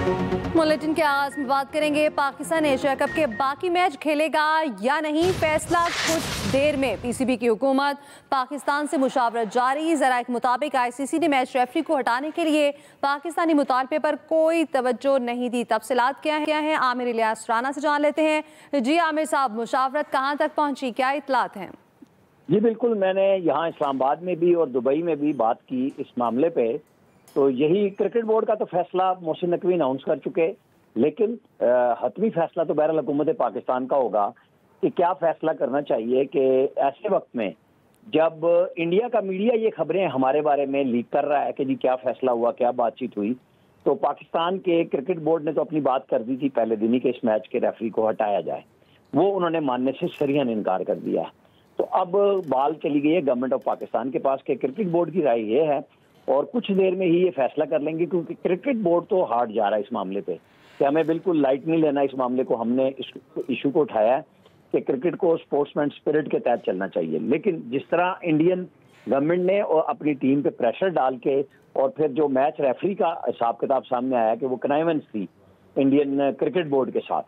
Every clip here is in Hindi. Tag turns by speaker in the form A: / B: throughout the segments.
A: बुलेटिन के आगाज में बात करेंगे पाकिस्तान एशिया कप के बाकी मैच खेलेगा या नहीं, फैसला कुछ देर में। पीसीबी की हुकूमत पाकिस्तान से मुशावरत जारी। जराये के मुताबिक आईसीसी ने मैच रेफरी को हटाने के लिए पाकिस्तानी मुतालबे पर कोई तवज्जो नहीं दी। तफसीलात क्या है आमिर इलियास राना से जान लेते हैं। जी आमिर साहब, मुशावरत कहाँ तक पहुंची, क्या इतलात हैं?
B: जी बिल्कुल, मैंने यहाँ इस्लामाबाद में भी और दुबई में भी बात की इस मामले पे। तो यही क्रिकेट बोर्ड का तो फैसला मोहसिन नकवी अनाउंस कर चुके, लेकिन हतमी फैसला तो बहरहाल हुकूमत पाकिस्तान का होगा कि क्या फैसला करना चाहिए। कि ऐसे वक्त में जब इंडिया का मीडिया ये खबरें हमारे बारे में लीक कर रहा है कि जी क्या फैसला हुआ, क्या बातचीत हुई, तो पाकिस्तान के क्रिकेट बोर्ड ने तो अपनी बात कर दी थी पहले दिन ही कि इस मैच के रेफरी को हटाया जाए। वो उन्होंने मानने से सरियन इनकार कर दिया। तो अब बाल चली गई है गवर्नमेंट ऑफ पाकिस्तान के पास कि क्रिकेट बोर्ड की राय ये है और कुछ देर में ही ये फैसला कर लेंगे, क्योंकि क्रिकेट बोर्ड तो हार्ड जा रहा है इस मामले पे कि हमें बिल्कुल लाइट नहीं लेना इस मामले को। हमने इस इशू को उठाया है कि क्रिकेट को स्पोर्ट्समैन स्पिरिट के तहत चलना चाहिए, लेकिन जिस तरह इंडियन गवर्नमेंट ने और अपनी टीम पे प्रेशर डाल के और फिर जो मैच रेफरी का हिसाब किताब सामने आया कि वो कनाइवेंस थी इंडियन क्रिकेट बोर्ड के साथ,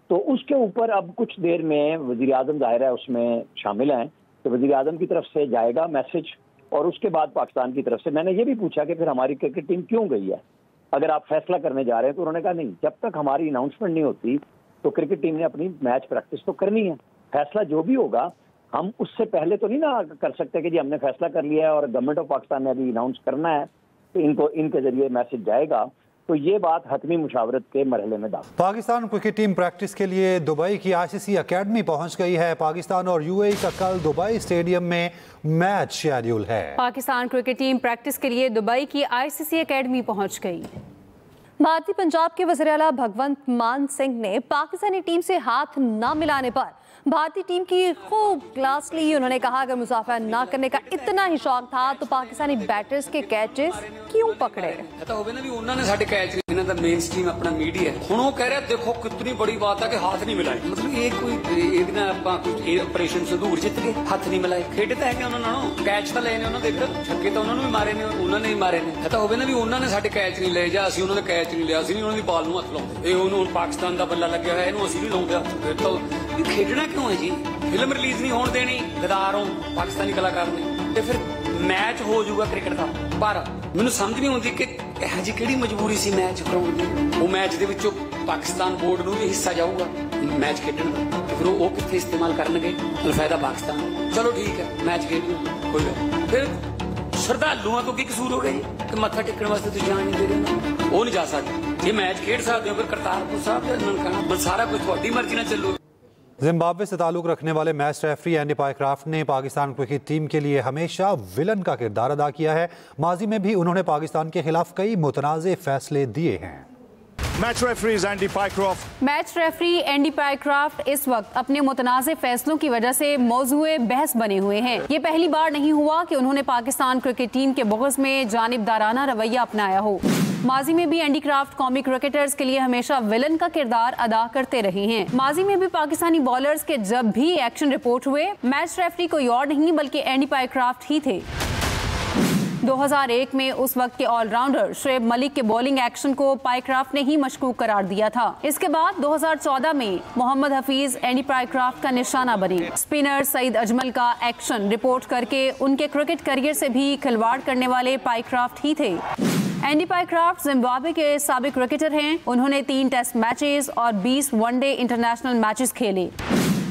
B: तो उसके ऊपर अब कुछ देर में वजीर आजम जाहिर है उसमें शामिल हैं, तो वजीर आजम की तरफ से जाएगा मैसेज और उसके बाद पाकिस्तान की तरफ से। मैंने ये भी पूछा कि फिर हमारी क्रिकेट टीम क्यों गई है, अगर आप फैसला करने जा रहे हैं, तो उन्होंने कहा नहीं, जब तक हमारी अनाउंसमेंट नहीं होती तो क्रिकेट टीम ने अपनी मैच प्रैक्टिस तो करनी है। फैसला जो भी होगा हम उससे पहले तो नहीं ना कर सकते कि जी हमने फैसला कर लिया है और गवर्नमेंट ऑफ पाकिस्तान ने अभी अनाउंस करना है तो इनके जरिए मैसेज जाएगा। तो ये बात हतमी मुशावरत के मरहले में दाखिल।
C: पाकिस्तान क्रिकेट टीम प्रैक्टिस के लिए दुबई की आईसीसी अकेडमी पहुंच गई है। पाकिस्तान और यूएई का कल दुबई स्टेडियम में मैच शेड्यूल है।
A: पाकिस्तान क्रिकेट टीम प्रैक्टिस के लिए दुबई की आईसीसी अकेडमी पहुंच गई। भारतीय पंजाब के वज़ीर आला भगवंत मान सिंह ने पाकिस्तानी टीम से हाथ न मिलाने पर भारतीय टीम की खूब क्लास ली। उन्होंने कहा अगर मुसाफा न करने का इतना ही शौक था तो पाकिस्तानी बैटर्स के कैचेस क्यों पकड़े?
D: मेन स्ट्रीम अपना मीडिया हुण वो कह रहा देखो कितनी बड़ी बात है कि हाथ नहीं मिलाए, मतलब ये कोई ऑपरेशन संदूर जित गए, हाथ नहीं मिलाए। खेडता है कि उन्होंने कैच तो लेने, उन्होंने देख छक्के तो उन्होंने भी मारे ने, उन्होंने ही मारे ने। तो होवे ना भी उन्होंने साडे कैच नहीं ले जा, असि उन्होंने कैच नहीं लिया, असि नहीं उन्होंने बाल नूं हथ लाउंदे। ये उन्होंने पाकिस्तान का बल्ला लग्या होया, इहनूं असि नहीं लाउंदे। फिर तो खेडना क्यों है जी? फिल्म रिलीज नहीं होने देनी, गदार हो पाकिस्तानी कलाकार ने, तो फिर मैच हो जाऊगा क्रिकेट का। पर मैनूं समझ नहीं आउंदी कि ਇਹ ਜੀ ਕਿਹੜੀ ਮਜਬੂਰੀ ਸੀ ਮੈਚ ਕਰਾਉਣ ਦੀ। ਉਹ ਮੈਚ ਦੇ ਵਿੱਚੋਂ ਪਾਕਿਸਤਾਨ ਬੋਰਡ ਨੂੰ ਵੀ ਹਿੱਸਾ ਜਾਊਗਾ ਮੈਚ ਖੇਡਣ ਦਾ, ਫਿਰ ਉਹ ਕਿੱਥੇ ਇਸਤੇਮਾਲ ਕਰਨਗੇ? ਅਲਫਾਇਦਾ ਪਾਕਿਸਤਾਨ। ਚਲੋ ਠੀਕ ਹੈ, ਮੈਚ ਖੇਡ ਲਓ, ਕੋਈ ਗੱਲ। ਫਿਰ ਸ਼ਰਧਾਲੂਆਂ ਤੋਂ ਕੀ ਕਸੂਰ ਹੋ ਗਿਆ ਜੀ ਕਿ ਮੱਥਾ ਟੇਕਣ ਵਾਸਤੇ ਤੁਸੀਂ ਜਾਣ ਨਹੀਂ ਦੇ ਰਹੇ? ਉਹ ਨਹੀਂ ਜਾ ਸਕਦੇ। ਜੇ ਮੈਚ ਖੇਡ ਸਕਦੇ ਹੋ ਫਿਰ ਕਰਤਾਰਪੁਰ ਸਾਹਿਬ ਦਾ ਨਨਕਾਣਾ, ਬਸ ਸਾਰਾ ਕੁਝ ਤੁਹਾਡੀ ਮਰਜ਼ੀ ਨਾਲ ਚੱਲੂ।
C: जिम्बाब्वे से ताल्लुक रखने वाले मैच रेफरी एंडी पाइक्राफ्ट ने पाकिस्तान क्रिकेट टीम के लिए हमेशा विलन का किरदार अदा किया है। माजी में भी उन्होंने पाकिस्तान के खिलाफ कई मुतनाज़े फैसले दिए हैं।
E: मैच रेफरी एंडी पाइक्राफ्ट
A: इस वक्त अपने मुतनाज़े फैसलों की वजह से मौजूए बहस बने हुए हैं। ये पहली बार नहीं हुआ कि उन्होंने पाकिस्तान क्रिकेट टीम के बुग़्ज़ में जानिबदाराना रवैया अपनाया हो। माजी में भी एंडी क्राफ्ट कौमी क्रिकेटर्स के लिए हमेशा विलन का किरदार अदा करते रहे हैं। माजी में भी पाकिस्तानी बॉलर्स के जब भी एक्शन रिपोर्ट हुए, मैच रेफरी कोई और नहीं बल्कि एंडी पाइक्राफ्ट ही थे। 2001 में उस वक्त के ऑलराउंडर शुएब मलिक के बॉलिंग एक्शन को पाइक्राफ्ट ने ही मशकूक करार दिया था। इसके बाद 2014 में मोहम्मद हफीज एंडी पाइक्राफ्ट का निशाना बने। स्पिनर सईद अजमल का एक्शन रिपोर्ट करके उनके क्रिकेट करियर से भी खिलवाड़ करने वाले पाइक्राफ्ट ही थे। एंडी पाइक्राफ्ट जिम्बाब्वे के साबिक क्रिकेटर हैं। उन्होंने 3 टेस्ट मैचेस और 20 वनडे इंटरनेशनल मैचेस खेले।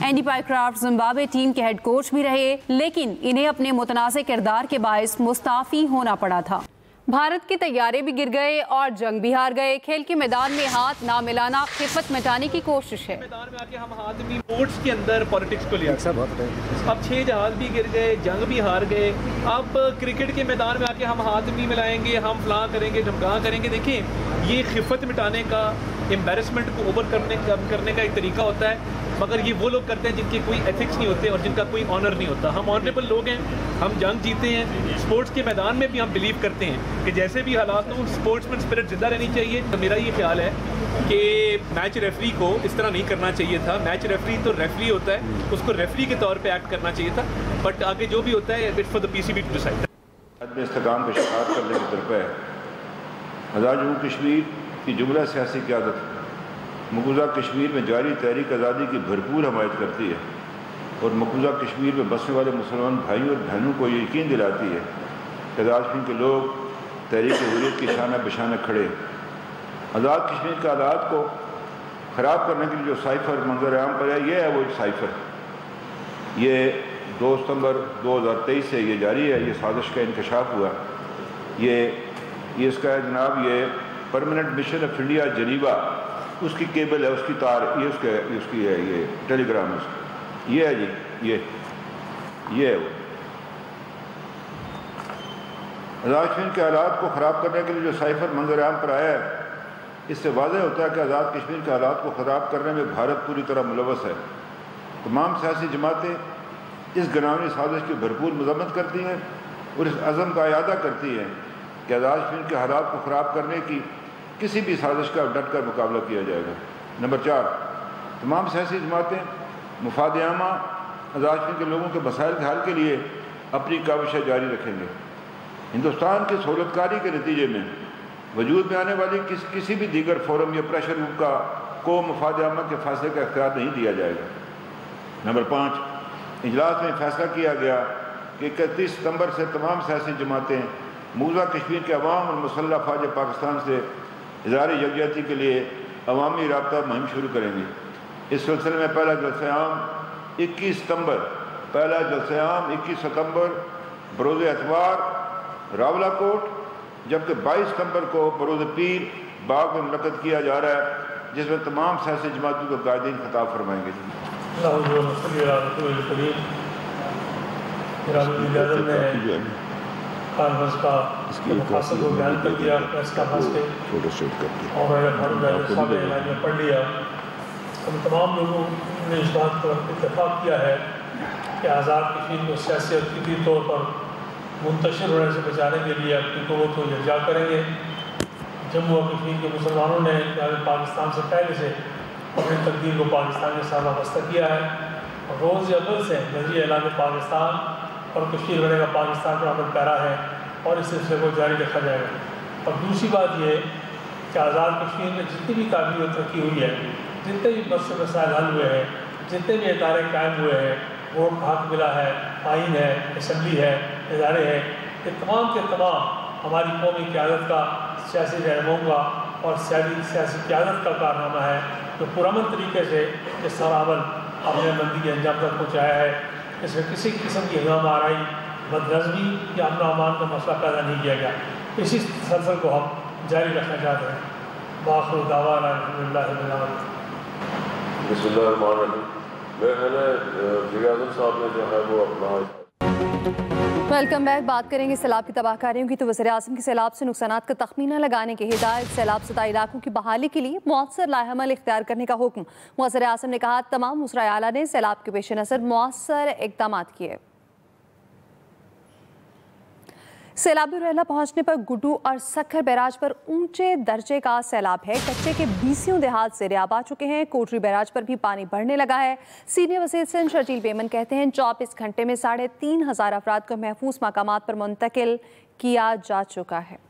A: एंडी पाइक्राफ्ट जिम्बाब्वे टीम के हेड कोच भी रहे, लेकिन इन्हें अपने मुतनाज़े किरदार के बायस मुस्ताफी होना पड़ा था। भारत के तैयारे भी गिर गए और जंग भी हार गए। खेल के मैदान में हाथ ना मिलाना खिफत मिटाने की कोशिश है।
F: मैदान में आके हम हाथ भी स्पोर्ट्स के अंदर पॉलिटिक्स को लिया। अब 6 जहाज भी गिर गए, जंग भी हार गए। अब क्रिकेट के मैदान में आके हम हाथ भी मिलाएंगे, हम फलां करेंगे, ढमकां करेंगे। देखिए ये खिफत मिटाने का, एम्बेरसमेंट को ओवर करने का एक तरीका होता है, मगर ये वो लोग करते हैं जिनके कोई एथिक्स नहीं होते और जिनका कोई ऑनर नहीं होता। हम ऑनरेबल लोग हैं, हम जंग जीते हैं। स्पोर्ट्स के मैदान में भी हम बिलीव करते हैं कि जैसे भी हालात हो स्पोर्ट्समैन स्पिरिट जिंदा रहनी चाहिए। तो मेरा ये ख्याल है कि मैच रेफरी को इस तरह नहीं करना चाहिए था। मैच रेफरी तो रेफरी होता है, उसको रेफरी के तौर पे एक्ट करना चाहिए था। बट आगे जो भी होता है it's for the PCB to decide.
G: इस्तेकाम का शिकार करने की तरफ है। आज़ाद जम्मू कश्मीर उसकी जुमला सियासी क़यादत मकबूजा कश्मीर में जारी तहरीक आज़ादी की भरपूर हमायत करती है और मकबूजा कश्मीर में बसने वाले मुसलमान भाइयों और बहनों को ये यकीन दिलाती है कि आज़ाद कश्मीर के लोग तहरीक हुर्रियत की शाना बशाना खड़े। आज़ाद कश्मीर के हालात को ख़राब करने के लिए जो साइफ़र मंजर आम पर है, ये है वो साइफ़र। ये 2 सितंबर 2023 से ये जारी है, ये साजिश का इंकशाफ हुआ। ये इसका है जनाब, ये परमानेंट मिशन ऑफ इंडिया जनीवा, उसकी केबल है, उसकी तार, ये उसकी है, ये टेलीग्राम उसकी, ये है जी, ये है वो। आज़ाद कश्मीर के हालात को ख़राब करने के लिए जो साइफ़र मंजर आम पर आया है, इससे वाज़ेह होता है कि आज़ाद कश्मीर के हालात को ख़राब करने में भारत पूरी तरह मुलव्वस है। तमाम सियासी जमातें इस घिनौनी साजिश की भरपूर मज़म्मत करती हैं और इस अज़म का इरादा करती हैं कि आज़ाद कश्मीर के हालात को ख़राब करने की किसी भी साजिश का डट कर मुकाबला किया जाएगा। नंबर 4, तमाम सियासी जमातें मुफाद आमा आज़ाद कश्मीर के लोगों के मसाइल के हल के लिए अपनी काविशें जारी रखेंगे। हिंदुस्तान की सहूलतकारी के नतीजे में वजूद में आने वाली किसी भी दीगर फोरम या प्रेशर ग्रुप को मुफाद आमा के फैसले का इख्तियार नहीं दिया जाएगा। नंबर 5, इजलास में फैसला किया गया कि 31 सितंबर से तमाम सियासी जमातें मकबूजा कश्मीर के अवाम और मुसल्लह फ़ौज पाकिस्तान से इज़हार यकजहती के लिए अवामी राब्ता मुहिम शुरू करेंगे। इस सिलसिले में पहला जलसा-ए-आम 21 सितंबर बरोज़ एतवार रावलाकोट, जबकि 22 सितंबर को बरोज़ पीर बाग में मुनक़्क़द किया जा रहा है, जिसमें तमाम सियासी जमातों के कायदीन खिताब फरमाएंगे।
H: कॉन्फ्रेंस का मकासद को बयान कर दिया, प्रेस कॉन्फ्रेंस के और में पढ़ लिया। हम तमाम लोगों ने इस बात पर इत्तेफाक किया है कि आज़ाद कश्मीर को सियासी और फिक्री तौर पर मुंतशिर होने से बचाने के लिए अपनी क़ुव्वत को यकजा करेंगे। जम्मू और कश्मीर के मुसलमानों ने पाकिस्तान से पहले से अपनी तकदीर को पाकिस्तान के साथ वाबस्ता किया है और रोज़ अव्वल से नज़रिया ऐलान पाकिस्तान और कश्मीर बनेगा पाकिस्तान पर अमल पैरा है और इस सिलसिले को जारी रखा जाएगा। और दूसरी बात ये कि आज़ाद कश्मीर में जितनी भी काबिल और तरक्की हुई है, जितने भी मसाइल हल हुए हैं, जितने भी इदारे कायम हुए हैं, वोट का हक मिला है, आइन है, असम्बली है, इदारे हैं, ये तमाम के तमाम हमारी कौमी क़यादत का, सियासी रहनुमाओं का और सियासी क़यादत का कारनामा है, जो पुरअमन तरीके से इस सारा अमल अपने मंदी के अंजाम तक पहुँचाया है। इसमें किसी किस्म की हंगाम आराई, बदनज़मी या अमन अमान का मसला पैदा नहीं किया गया। इसी तसलसल को हम जारी रखना चाहते हैं। बाखिर दावाना
E: साहब ने जो है वो अपना
A: वेलकम बैक। बात करेंगे सैलाब की तबाहकारियों की। तो वज़ीर-ए-आज़म की सैलाब से नुकसानात का तखमीना लगाने की हिदायत, सैलाब सदा इलाकों की बहाली के लिए मुअस्सर लाएअमल इख्तियार करने का हुक्म। वज़ीर-ए-आज़म ने कहा तमाम वज़राए आला ने सैलाब के पेश नज़र मुअस्सर इक़दाम किए। सैलाबी रहला पहुंचने पर गुड्डू और सक्खर बैराज पर ऊंचे दर्जे का सैलाब है। कच्चे के 20 देहात ज़ेर-ए-आब आ चुके हैं। कोटरी बैराज पर भी पानी बढ़ने लगा है। सीनियर वज़ीर सिंध शर्जील बेमन कहते हैं 24 घंटे में 3500 अफराद को महफूज मकामात पर मुंतकिल किया जा चुका है।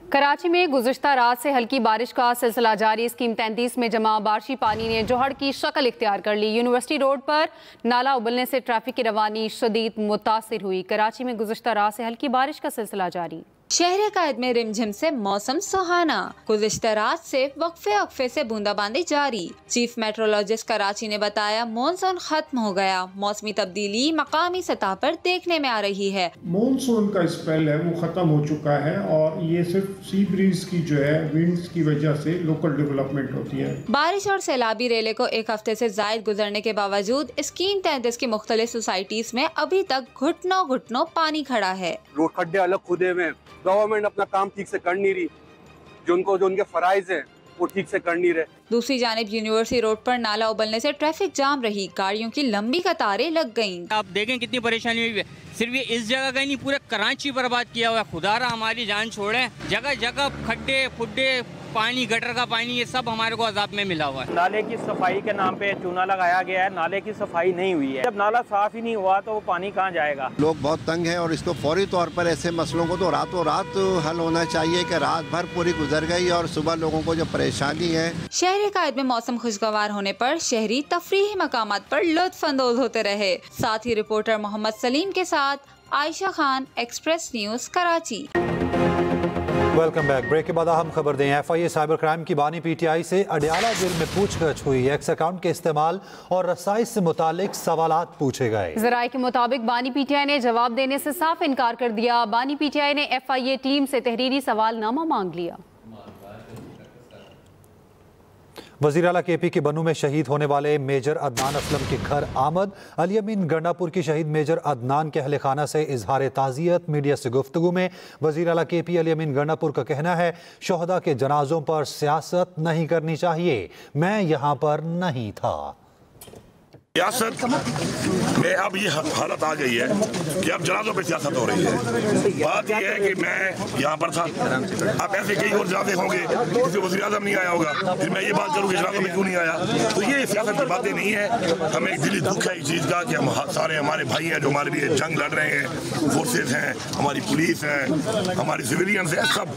A: कराची में गुज़िश्ता रात से हल्की बारिश का सिलसिला जारी। स्कीम 33 में जमा बारिशी पानी ने जोहड़ की शक्ल इख्तियार कर ली। यूनिवर्सिटी रोड पर नाला उबलने से ट्रैफिक की रवानी शदीद मुतासिर हुई। कराची में गुज़िश्ता रात से हल्की बारिश का सिलसिला जारी।
I: शहर कायद में रिमझिम से मौसम सुहाना। गुज़िश्ता रात से वक्फे से बूंदाबांदी जारी। चीफ मेट्रोलॉजिस्ट कराची ने बताया मॉनसून खत्म हो गया। मौसमी तब्दीली मकामी सतह पर देखने में आ रही है।
J: मॉनसून का स्पेल है वो खत्म हो चुका है और ये सिर्फ सी ब्रीज की जो है विंड्स की वजह से लोकल डेवलपमेंट होती है।
I: बारिश और सैलाबी रेले को एक हफ्ते से जायद गुजरने के बावजूद स्कीम 33 की मुख्तलिफ सोसाइटीज में अभी तक घुटनों पानी खड़ा है।
K: रोड खड्डे अलग खुदे हुए, गवर्नमेंट अपना काम ठीक से कर नहीं रही, जो उनके फराइज हैं वो ठीक से कर नहीं रहे।
I: दूसरी जानिब यूनिवर्सिटी रोड पर नाला उबलने से ट्रैफिक जाम रही। गाड़ियों की लंबी कतारें लग गईं।
L: आप देखें कितनी परेशानी हुई है। सिर्फ ये इस जगह का ही नहीं, पूरे कराची बर्बाद किया हुआ है। खुदारा हमारी जान छोड़े, जगह जगह खड्डे खुड्डे पानी, गटर का पानी, ये सब हमारे को अजाब में मिला हुआ है।
M: नाले की सफाई के नाम पे चूना लगाया गया है, नाले की सफाई नहीं हुई है। जब नाला साफ ही नहीं हुआ तो वो पानी कहाँ जाएगा?
N: लोग बहुत तंग हैं और इसको फौरी तौर पर ऐसे मसलों को तो रातों रात हल होना चाहिए कि रात भर पूरी गुजर गई और सुबह लोगों को जो परेशानी है।
I: शहरी कायद में मौसम खुशगवार होने पर शहरी तफरीही मकामात पर लुत्फ अंदोज होते रहे। साथ ही रिपोर्टर मोहम्मद सलीम के साथ Ayesha Khan, express news, Karachi.
C: Welcome back. Break के बाद अहम खबर दें। FIA साइबर क्राइम की बानी PTI से अडयाला जेल में पूछताछ हुई। एक्स अकाउंट के इस्तेमाल और रसाई से मुतालिक सवालात पूछे गए।
A: जराये के मुताबिक बानी PTI ने जवाब देने से साफ इनकार कर दिया। बानी PTI ने FIA टीम से तहरीरी सवालनामा मांग लिया।
C: वज़ीर आला KP के बनू में शहीद होने वाले मेजर अदनान असलम के घर आमद। अली अमीन गंडापुर की शहीद मेजर अदनान के अहले खाना से इजहार ताज़ियत। मीडिया से गुफ्तगू में वज़ीर आला KP अली अमीन गंडापुर का कहना है, शोहदा के जनाजों पर सियासत नहीं करनी चाहिए, मैं यहाँ पर नहीं था।
O: सियासत में अब ये हालत आ गई है कि अब जनाजों पे सियासत हो रही है। बात यह है कि मैं यहाँ पर था, अब ऐसे कई और जनाजे होंगे, किसी वज़ीर आज़म नहीं आया होगा, फिर मैं ये बात करूँ कि जनाजों में क्यों नहीं आया। तो ये सियासत की बातें नहीं है। हमें एक दिली दुख है इस चीज़ का कि हम सारे हमारे भाई हैं जो हमारे लिए जंग लड़ रहे हैं, फोर्सेज हैं, हमारी पुलिस है, हमारी सिविलियंस है, सब।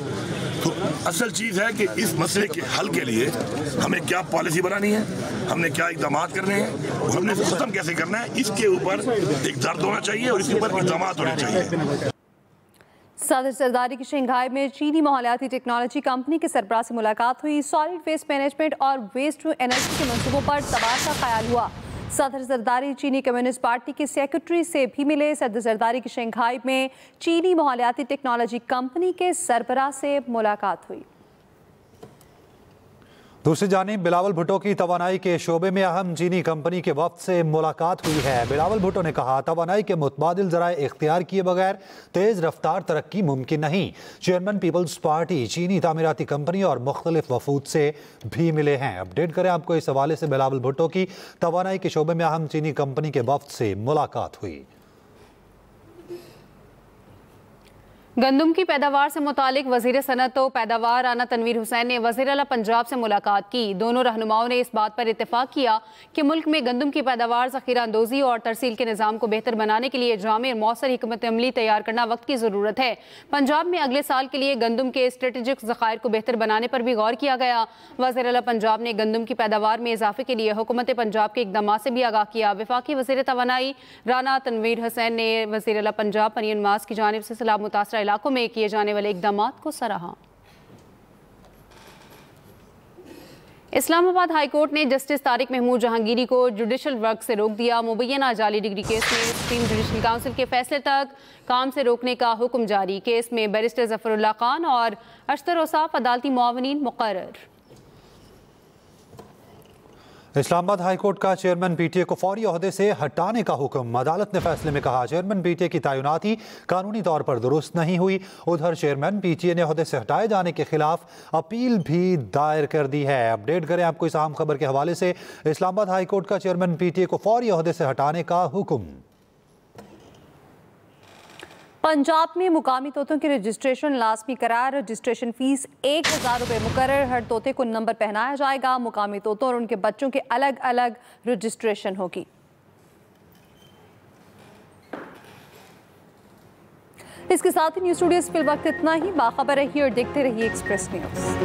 O: तो असल चीज़ है कि इस मसले के हल के लिए हमें क्या पॉलिसी बनानी है, हमने क्या इक़दाम करने हैं, हमने खत्म कैसे करना है, इसके ऊपर एक दर्द होना चाहिए और इसके ऊपर इक़दाम होने चाहिए।
A: सदर जरदारी की शंघाई में चीनी माहौलियाती टेक्नोलॉजी कंपनी के सरबराह से मुलाकात हुई। सॉलिड वेस्ट मैनेजमेंट और वेस्ट टू एनर्जी के मंसूबों पर तबादला ख्याल हुआ। सदर जरदारी चीनी कम्युनिस्ट पार्टी के सेक्रेटरी से भी मिले। सदर जरदारी की शंघाई में चीनी माहौलियाती टेक्नोलॉजी कंपनी के सरबराह से मुलाकात हुई।
C: दूसरी जानिब बिलावल भुट्टो की तवानाई के शोबे में अहम चीनी कंपनी के वफ्द से मुलाकात हुई है। बिलावल भुट्टो ने कहा, तवानाई के मुतबादिल ज़राए इख्तियार किए बगैर तेज़ रफ्तार तरक्की मुमकिन नहीं। चेयरमैन पीपल्स पार्टी चीनी तामीराती कंपनी और मुख्तलिफ वफूद से भी मिले हैं। अपडेट करें आपको इस हवाले से। बिलावल भुट्टो की तवानाई के शोबे में अहम चीनी कंपनी के वफ्द से मुलाकात हुई।
A: गंदम की पैदावार से मुतालिक वज़ीर सनअत व पैदावार राना तनवीर हुसैन ने वज़ीर आला पंजाब से मुलाकात की। दोनों रहनुमाओं ने इस बात पर इत्तेफाक किया कि मुल्क में गंदम की पैदावार, ज़ख़ीरा अंदोज़ी और तरसील के निज़ाम को बेहतर बनाने के लिए जामे और मौसर हिकमत अमली तैयार करना वक्त की ज़रूरत है। पंजाब में अगले साल के लिए गंदम के स्ट्रेटेजिक ज़ख़ायर को बेहतर बनाने पर भी गौर किया गया। वज़ीर आला पंजाब ने गंदम की पैदावार में इजाफे के लिए हुकूमत पंजाब के इक़दामात से भी आगाह किया। वफाकी वज़ीर तवानाई राना तनवीर हुसैन ने वज़ीर आला पंजाब मरियम नवाज़ की जानिब से सैलाब मुतासरा इलाकों में किए जाने वाले इक़दामात को सराहा। इस्लामाबाद हाई कोर्ट ने जस्टिस तारिक महमूद जहांगीरी को जुडिशल वर्क से रोक दिया। मुबैना जाली डिग्री केस में सुप्रीम जुडिशल काउंसिल के फैसले तक काम से रोकने का हुक्म जारी। केस में बैरिस्टर ज़फ़रुल्लाह खान और अशतर औसाफ अदालती मुआवनीन मुक़र्रर।
C: इस्लामाबाद हाई कोर्ट का चेयरमैन PTA को फौरी ओहदे से हटाने का हुक्म। अदालत ने फैसले में कहा, चेयरमैन PTA की तैनाती कानूनी तौर पर दुरुस्त नहीं हुई। उधर चेयरमैन PTA ने ओहदे से हटाए जाने के खिलाफ अपील भी दायर कर दी है। अपडेट करें आपको इस अहम खबर के हवाले से। इस्लामाबाद हाई कोर्ट का चेयरमैन PTA को फौरी ओहदे से हटाने का हुक्म।
A: पंजाब में मुकामी तोतों की रजिस्ट्रेशन लाजमी करार। रजिस्ट्रेशन फीस 1000 रुपये मुकर्रर। हर तोते को नंबर पहनाया जाएगा। मुकामी तोतों और उनके बच्चों के अलग अलग रजिस्ट्रेशन होगी। इसके साथ ही न्यूज़ स्टूडियो से फिल वक्त इतना ही। बाखबर रहिए और देखते रहिए एक्सप्रेस न्यूज़।